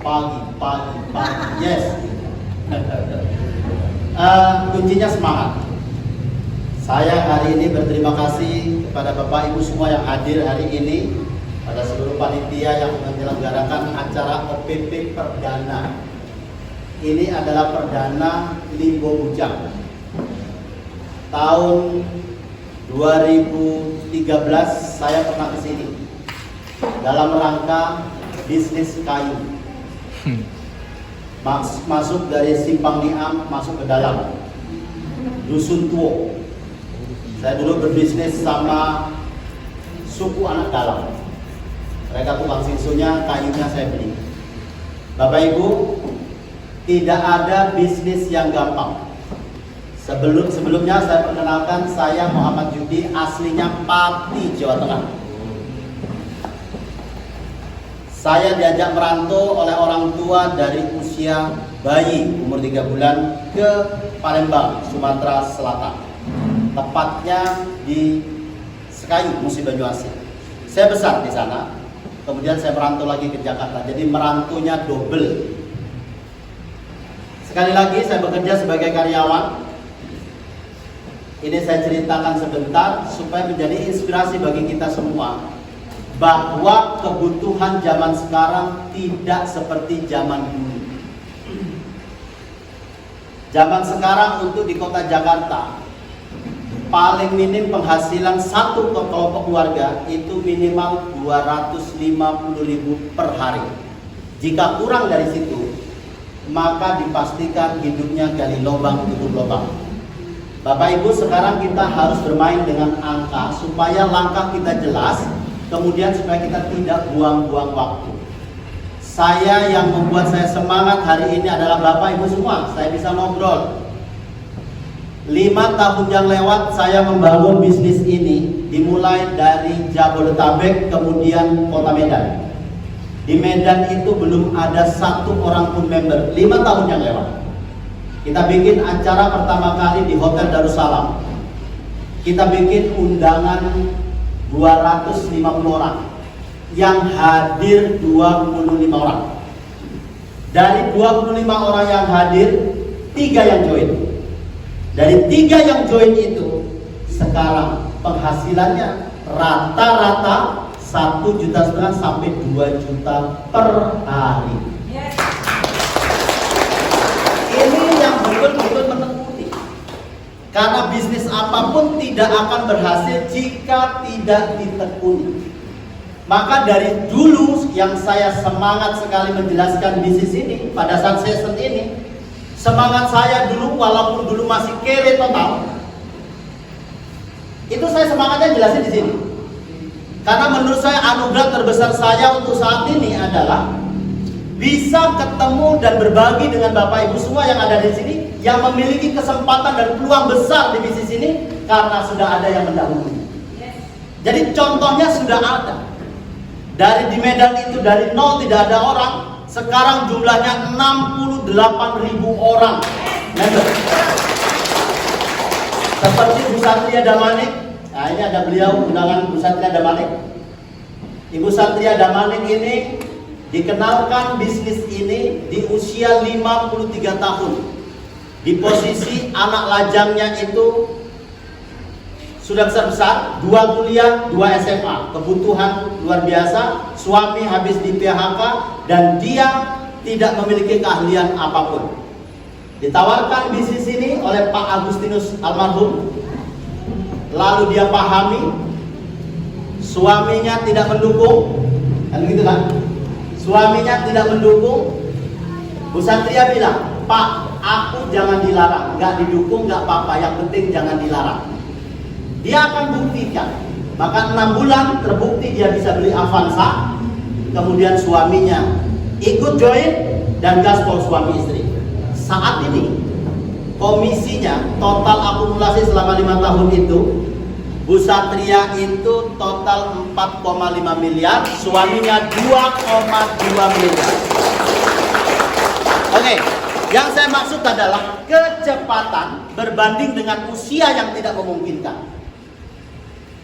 pagi. Yes. Kuncinya semangat. Saya hari ini berterima kasih kepada Bapak Ibu semua yang hadir hari ini, pada seluruh panitia yang menyelenggarakan acara OPP Perdana. Ini adalah perdana Limbo Bujang. Tahun 2013 saya pernah ke sini dalam rangka bisnis kayu. Masuk dari Simpang Niam, masuk ke dalam Dusun Tuo. Saya dulu berbisnis sama suku anak dalam. Mereka tukang sinsunya, kayunya saya beli. Bapak Ibu, tidak ada bisnis yang gampang. Sebelumnya saya perkenalkan, saya Muhammad Yudi, aslinya Pati, Jawa Tengah. Saya diajak merantau oleh orang tua dari usia bayi umur 3 bulan ke Palembang, Sumatera Selatan. Tepatnya di Sekayu, Musi Banyuasin. Saya besar di sana. Kemudian saya merantau lagi ke Jakarta. Jadi merantaunya double. Sekali lagi saya bekerja sebagai karyawan. Ini saya ceritakan sebentar supaya menjadi inspirasi bagi kita semua, bahwa kebutuhan zaman sekarang tidak seperti zaman dulu. Zaman sekarang untuk di kota Jakarta, paling minim penghasilan satu kelompok keluarga itu minimal 250.000 per hari. Jika kurang dari situ, maka dipastikan hidupnya gali lubang tutup lubang. Bapak Ibu, sekarang kita harus bermain dengan angka supaya langkah kita jelas, kemudian supaya kita tidak buang-buang waktu. Saya yang membuat saya semangat hari ini adalah Bapak Ibu semua. Saya bisa ngobrol. 5 tahun yang lewat saya membangun bisnis ini, dimulai dari Jabodetabek, kemudian Kota Medan. Di Medan itu belum ada satu orang pun member. 5 tahun yang lewat kita bikin acara pertama kali di Hotel Darussalam. Kita bikin undangan 250 orang, yang hadir 25 orang. Dari 25 orang yang hadir, 3 yang join. Dari 3 yang join itu, sekarang penghasilannya rata-rata 1,5 juta sampai 2 juta per hari. Ini yang betul-betul menekuni. Karena bisnis apapun tidak akan berhasil jika tidak ditekuni. Maka dari dulu yang saya semangat sekali menjelaskan bisnis ini, pada saat season ini, semangat saya dulu, walaupun dulu masih kere total, itu saya semangatnya jelasin di sini. Karena menurut saya anugerah terbesar saya untuk saat ini adalah bisa ketemu dan berbagi dengan Bapak Ibu semua yang ada di sini, yang memiliki kesempatan dan peluang besar di bisnis ini karena sudah ada yang mendahului. Jadi contohnya sudah ada. Dari di Medan itu dari nol tidak ada orang, sekarang jumlahnya 68.000 orang member. Seperti Bu Satria Damanik. Nah, ini ada beliau, undangan Bu Satria Damanik. Ibu Satria Damanik ini dikenalkan bisnis ini di usia 53 tahun. Di posisi anak lajangnya itu sudah besar-besar, 2 kuliah, 2 SMA, kebutuhan luar biasa, suami habis di PHK, dan dia tidak memiliki keahlian apapun. Ditawarkan bisnis ini oleh Pak Agustinus almarhum, lalu dia pahami, suaminya tidak mendukung, kan begitu kan? Suaminya tidak mendukung. Bu Satria bilang, Pak, aku jangan dilarang, nggak didukung nggak apa-apa, yang penting jangan dilarang. Dia akan buktikan. Maka 6 bulan terbukti dia bisa beli Avanza. Kemudian suaminya ikut join dan gaspol suami istri. Saat ini komisinya total akumulasi selama 5 tahun itu, Bu Satria itu total 4,5 miliar, suaminya 2,2 miliar. Oke, yang saya maksud adalah kecepatan berbanding dengan usia yang tidak memungkinkan.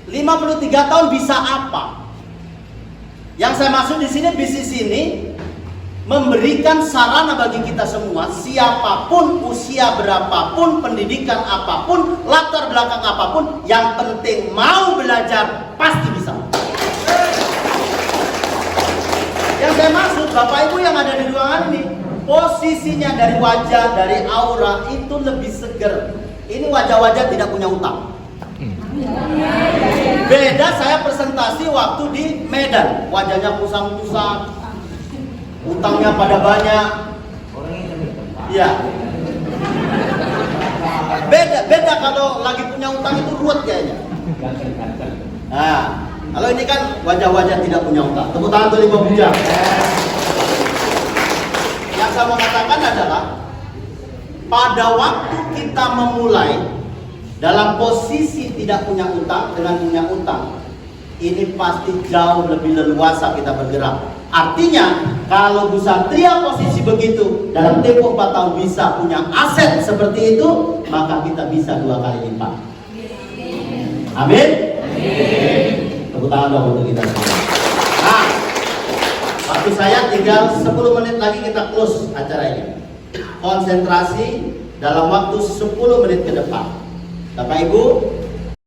53 tahun bisa apa? Yang saya maksud di sini, bisnis ini memberikan sarana bagi kita semua, siapapun, usia berapapun, pendidikan apapun, latar belakang apapun, yang penting mau belajar pasti bisa. Yang saya maksud, Bapak Ibu yang ada di ruangan ini, posisinya dari wajah, dari aura itu lebih seger. Ini wajah-wajah tidak punya utang. Beda saya presentasi waktu di Medan, wajahnya pusang-pusang, utangnya pada banyak. Iya. Beda kalau lagi punya utang itu ruwet kayaknya. Nah, kalau ini kan wajah-wajah tidak punya utang. Tepuk tangan untuk Ibu Bujang. Yang saya mau katakan adalah pada waktu kita memulai dalam posisi tidak punya utang dengan punya utang, ini pasti jauh lebih leluasa kita bergerak. Artinya, kalau Bu Satria posisi begitu, dalam tempo 4 tahun bisa punya aset seperti itu, maka kita bisa 2 kali lipat. Amin. Tepuk tangan dong untuk kita semua. Nah, waktu saya tinggal 10 menit lagi kita close acara ini. Konsentrasi dalam waktu 10 menit ke depan. Bapak Ibu,